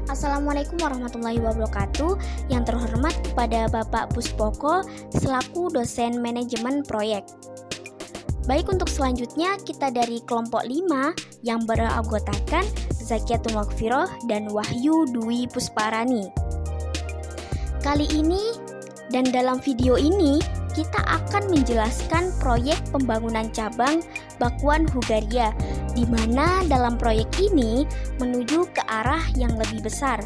Assalamualaikum warahmatullahi wabarakatuh. Yang terhormat kepada Bapak Puspoko selaku dosen manajemen proyek. Baik, untuk selanjutnya kita dari kelompok 5 yang beranggotakan Zakiatul Maghfirah dan Wahyu Dwi Pusparani. Kali ini dan dalam video ini kita akan menjelaskan proyek pembangunan cabang Bakuan Hugaria, di mana dalam proyek ini menuju ke arah yang lebih besar.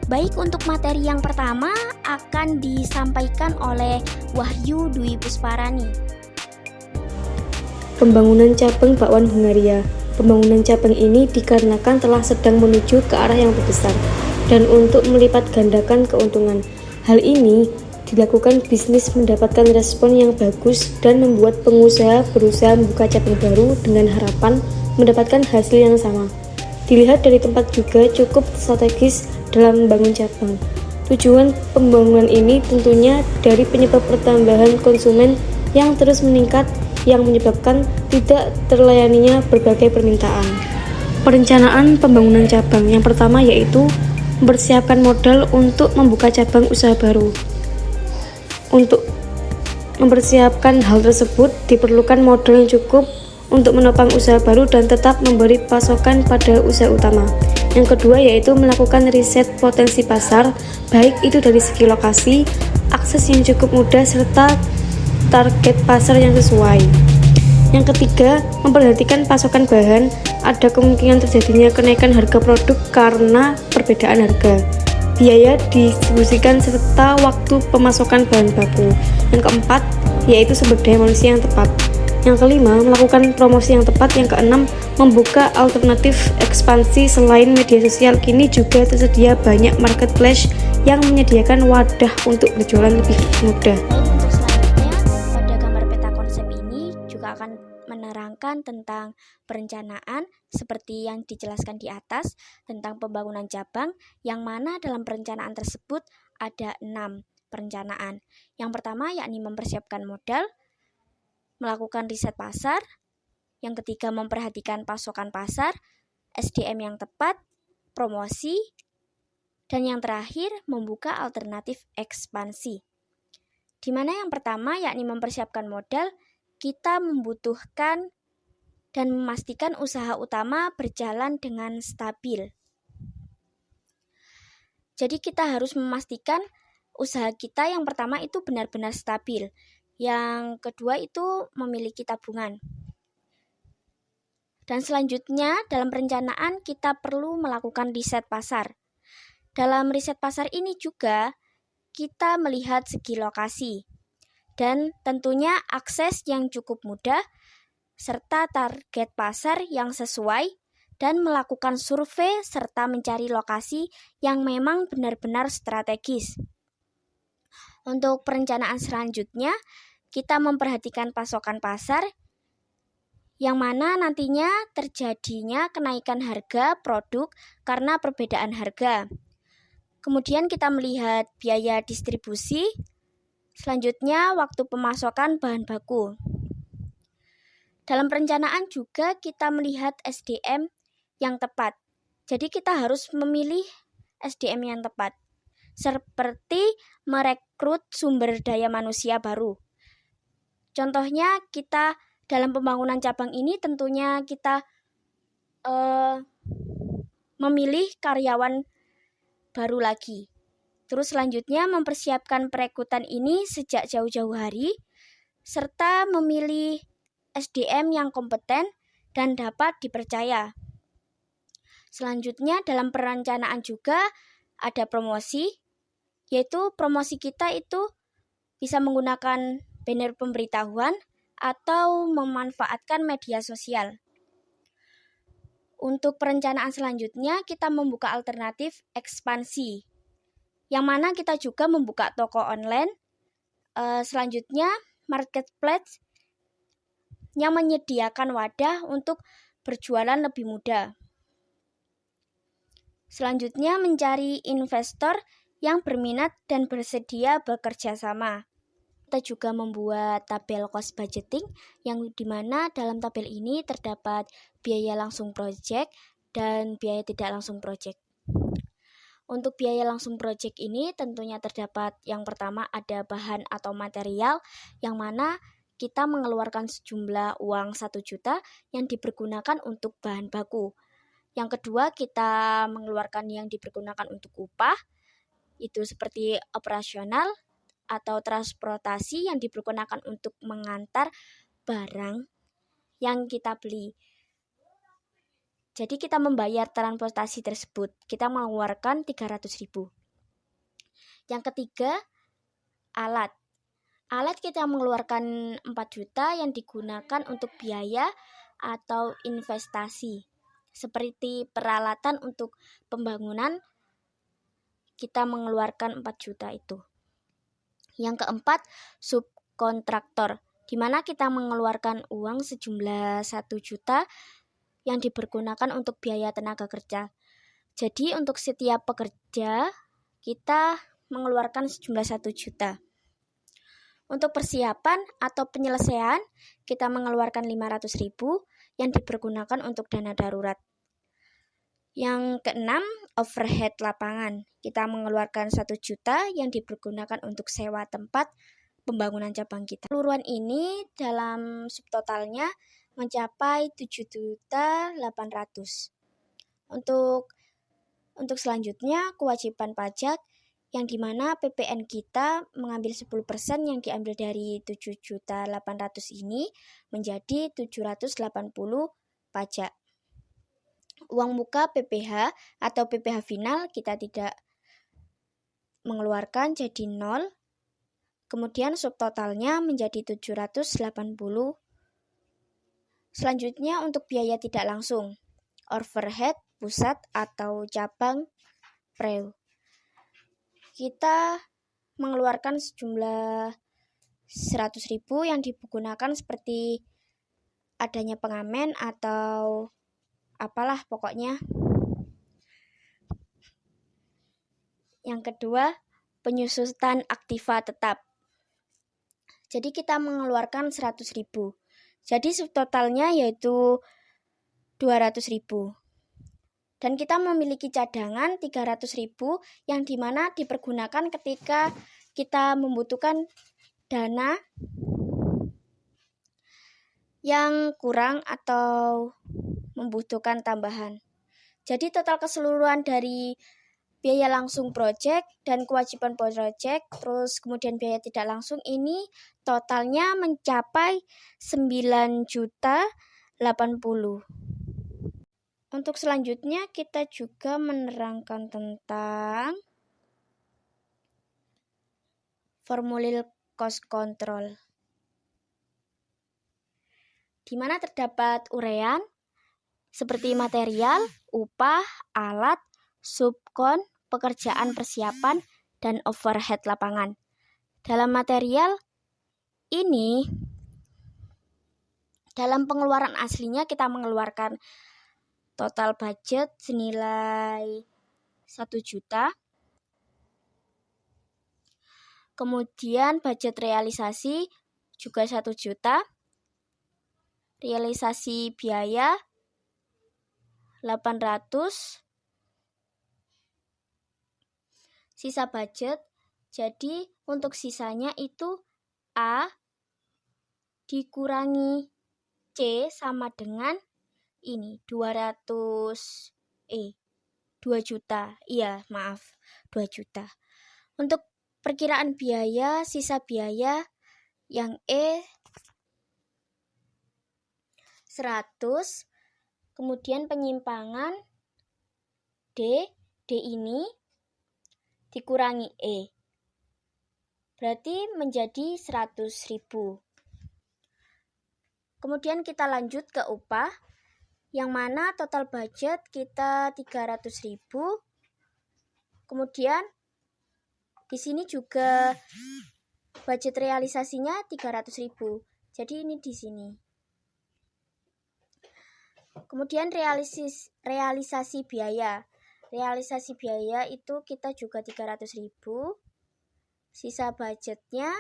Baik, untuk materi yang pertama akan disampaikan oleh Wahyu Dwi Pusparani. Pembangunan cabang Bakwan Hungaria. Pembangunan cabang ini dikarenakan telah sedang menuju ke arah yang lebih besar dan untuk melipat gandakan keuntungan. Hal ini dilakukan bisnis mendapatkan respon yang bagus dan membuat pengusaha berusaha membuka cabang baru dengan harapan mendapatkan hasil yang sama. Dilihat dari tempat juga cukup strategis dalam membangun cabang. Tujuan pembangunan ini tentunya dari penyebab pertambahan konsumen yang terus meningkat yang menyebabkan tidak terlayaninya berbagai permintaan. Perencanaan pembangunan cabang yang pertama yaitu mempersiapkan modal untuk membuka cabang usaha baru. Untuk mempersiapkan hal tersebut diperlukan modal yang cukup untuk menopang usaha baru dan tetap memberi pasokan pada usaha utama. Yang kedua yaitu melakukan riset potensi pasar, baik itu dari segi lokasi, akses yang cukup mudah, serta target pasar yang sesuai. Yang ketiga, memperhatikan pasokan bahan. Ada kemungkinan terjadinya kenaikan harga produk karena perbedaan harga, biaya distribusikan, serta waktu pemasokan bahan baku. Yang keempat, yaitu sumber daya manusia yang tepat. Yang kelima, melakukan promosi yang tepat. Yang keenam, membuka alternatif ekspansi. Selain media sosial, kini juga tersedia banyak marketplace yang menyediakan wadah untuk berjualan lebih mudah. Untuk selanjutnya, pada gambar peta konsep ini juga akan menerangkan tentang perencanaan seperti yang dijelaskan di atas tentang pembangunan cabang, yang mana dalam perencanaan tersebut ada 6 perencanaan. Yang pertama yakni mempersiapkan modal, melakukan riset pasar. Yang ketiga memperhatikan pasokan pasar, SDM yang tepat, promosi, dan yang terakhir membuka alternatif ekspansi. Di mana yang pertama yakni mempersiapkan modal, kita membutuhkan dan memastikan usaha utama berjalan dengan stabil. Jadi kita harus memastikan usaha kita yang pertama itu benar-benar stabil. Yang kedua itu memiliki tabungan. Dan selanjutnya dalam perencanaan kita perlu melakukan riset pasar. Dalam riset pasar ini juga kita melihat segi lokasi dan tentunya akses yang cukup mudah serta target pasar yang sesuai, dan melakukan survei serta mencari lokasi yang memang benar-benar strategis. Untuk perencanaan selanjutnya, kita memperhatikan pasokan pasar, yang mana nantinya terjadinya kenaikan harga produk karena perbedaan harga. Kemudian kita melihat biaya distribusi, selanjutnya waktu pemasokan bahan baku. Dalam perencanaan juga kita melihat SDM yang tepat. Jadi kita harus memilih SDM yang tepat, seperti merekrut sumber daya manusia baru. Contohnya kita dalam pembangunan cabang ini tentunya kita memilih karyawan baru lagi. Terus selanjutnya mempersiapkan perekrutan ini sejak jauh-jauh hari, serta memilih SDM yang kompeten dan dapat dipercaya. Selanjutnya dalam perencanaan juga ada promosi, yaitu promosi kita itu bisa menggunakan banner pemberitahuan atau memanfaatkan media sosial. Untuk perencanaan selanjutnya kita membuka alternatif ekspansi, yang mana kita juga membuka toko online. Selanjutnya marketplace yang menyediakan wadah untuk berjualan lebih mudah. Selanjutnya mencari investor yang berminat dan bersedia bekerja sama. Kita juga membuat tabel cost budgeting, yang dimana dalam tabel ini terdapat biaya langsung project dan biaya tidak langsung project. Untuk biaya langsung proyek ini tentunya terdapat yang pertama ada bahan atau material yang mana kita mengeluarkan sejumlah uang 1 juta yang dipergunakan untuk bahan baku. Yang kedua kita mengeluarkan yang dipergunakan untuk upah, itu seperti operasional atau transportasi yang dipergunakan untuk mengantar barang yang kita beli. Jadi kita membayar transportasi tersebut, kita mengeluarkan 300.000. Yang ketiga, alat. Alat kita mengeluarkan 4 juta yang digunakan untuk biaya atau investasi. Seperti peralatan untuk pembangunan, kita mengeluarkan 4 juta itu. Yang keempat, subkontraktor, di mana kita mengeluarkan uang sejumlah 1 juta yang dipergunakan untuk biaya tenaga kerja. Jadi untuk setiap pekerja kita mengeluarkan sejumlah 1 juta. Untuk persiapan atau penyelesaian kita mengeluarkan 500.000 yang dipergunakan untuk dana darurat. Yang keenam, overhead lapangan. Kita mengeluarkan 1 juta yang dipergunakan untuk sewa tempat pembangunan cabang kita. Keseluruhan ini dalam subtotalnya mencapai 7.800.000. Untuk selanjutnya kewajiban pajak yang dimana PPN kita mengambil 10% yang diambil dari 7.800.000 ini menjadi 780 pajak. Uang muka PPh atau PPh final kita tidak mengeluarkan jadi 0. Kemudian subtotalnya menjadi 780. Selanjutnya untuk biaya tidak langsung, overhead pusat atau cabang preu. Kita mengeluarkan sejumlah 100.000 yang digunakan seperti adanya pengamen atau apalah pokoknya. Yang kedua, penyusutan aktiva tetap. Jadi kita mengeluarkan 100.000. Jadi subtotalnya yaitu 200.000. Dan kita memiliki cadangan 300.000 yang dimana dipergunakan ketika kita membutuhkan dana yang kurang atau membutuhkan tambahan. Jadi total keseluruhan dari biaya langsung proyek dan kewajiban proyek, terus kemudian biaya tidak langsung ini totalnya mencapai 9.080.000. Untuk selanjutnya kita juga menerangkan tentang formulir cost control, di mana terdapat uraian seperti material, upah, alat, subkon, pekerjaan persiapan, dan overhead lapangan. Dalam material ini, dalam pengeluaran aslinya kita mengeluarkan total budget senilai 1 juta. Kemudian budget realisasi juga 1 juta. Realisasi biaya 800. Sisa budget, jadi untuk sisanya itu A dikurangi C sama dengan ini 200 2 juta. Iya, maaf, 2 juta. Untuk perkiraan biaya, sisa biaya yang E 100. Kemudian penyimpangan D ini dikurangi E. Berarti menjadi 100.000. Kemudian kita lanjut ke upah, yang mana total budget kita 300.000. Kemudian di sini juga budget realisasinya 300.000. Jadi ini di sini. Kemudian realisasi biaya. Realisasi biaya itu kita juga 300.000. Sisa budgetnya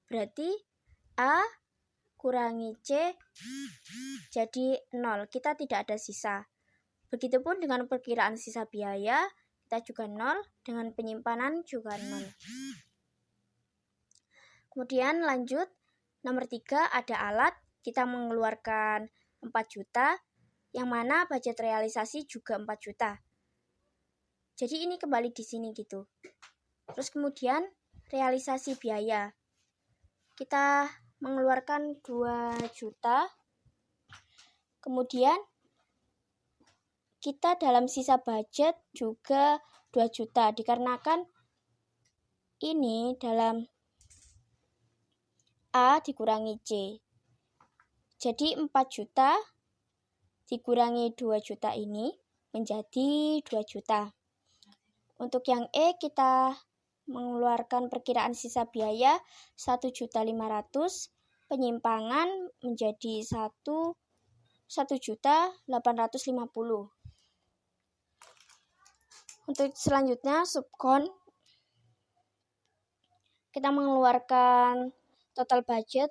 berarti A kurangi C jadi 0. Kita tidak ada sisa. Begitupun dengan perkiraan sisa biaya, kita juga 0, dengan penyimpanan juga 0. Kemudian lanjut, nomor 3 ada alat, kita mengeluarkan 4 juta, yang mana budget realisasi juga 4 juta. Jadi ini kembali di sini gitu. Terus kemudian realisasi biaya, kita mengeluarkan 2 juta, kemudian kita dalam sisa budget juga 2 juta, dikarenakan ini dalam A dikurangi C. Jadi 4 juta dikurangi 2 juta ini menjadi 2 juta. Untuk yang E kita mengeluarkan perkiraan sisa biaya 1.500.000, penyimpangan menjadi 1.850.000. Untuk selanjutnya subkon, kita mengeluarkan total budget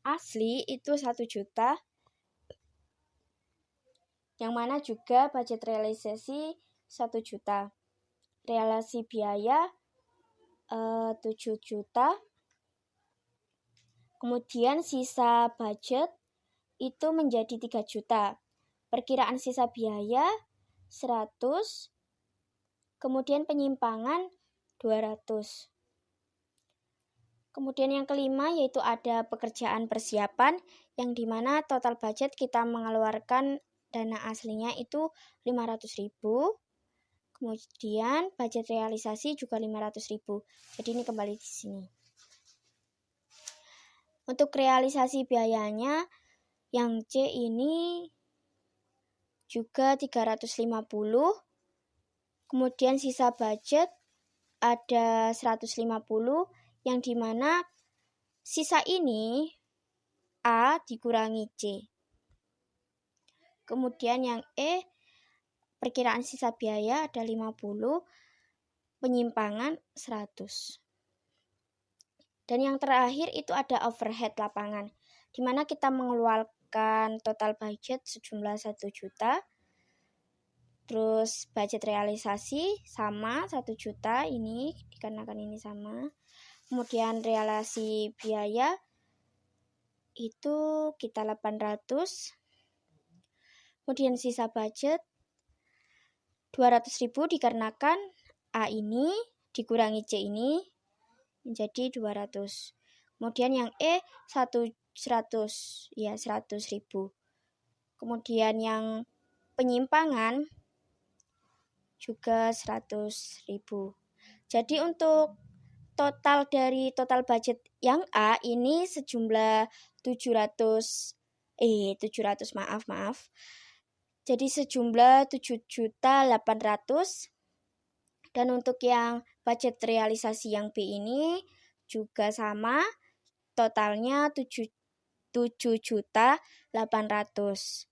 asli itu 1 juta, yang mana juga budget realisasi 1 juta. Realisasi biaya 7 juta. Kemudian sisa budget itu menjadi 3 juta. Perkiraan sisa biaya 100. Kemudian penyimpangan 200. Kemudian yang kelima yaitu ada pekerjaan persiapan, yang dimana total budget kita mengeluarkan dana aslinya itu 500.000. Kemudian budget realisasi juga 500.000. Jadi ini kembali di sini. Untuk realisasi biayanya yang C ini juga 350. Kemudian sisa budget ada 150, yang dimana sisa ini A dikurangi C. Kemudian yang E, perkiraan sisa biaya ada 50, penyimpangan 100. Dan yang terakhir itu ada overhead lapangan, dimana kita mengeluarkan total budget sejumlah 1 juta. Terus budget realisasi sama 1 juta ini, dikarenakan ini sama. Kemudian realisasi biaya itu kita 800. Kemudian sisa budget 200.000, dikarenakan A ini dikurangi C ini menjadi 200. Kemudian yang E 100.000. Kemudian yang penyimpangan juga 100.000. Jadi untuk total dari total budget yang A ini sejumlah 700. Jadi sejumlah 7.800.000. Dan untuk yang budget realisasi yang B ini juga sama, totalnya 7.800.000.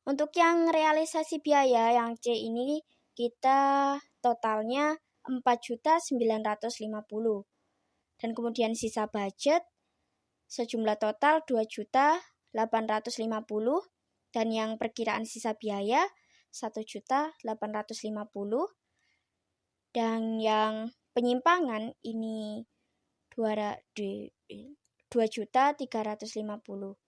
Untuk yang realisasi biaya yang C ini kita totalnya 4.950.000. Dan kemudian sisa budget sejumlah total 2.850.000, dan yang perkiraan sisa biaya 1.850.000, dan yang penyimpangan ini 2.350.000.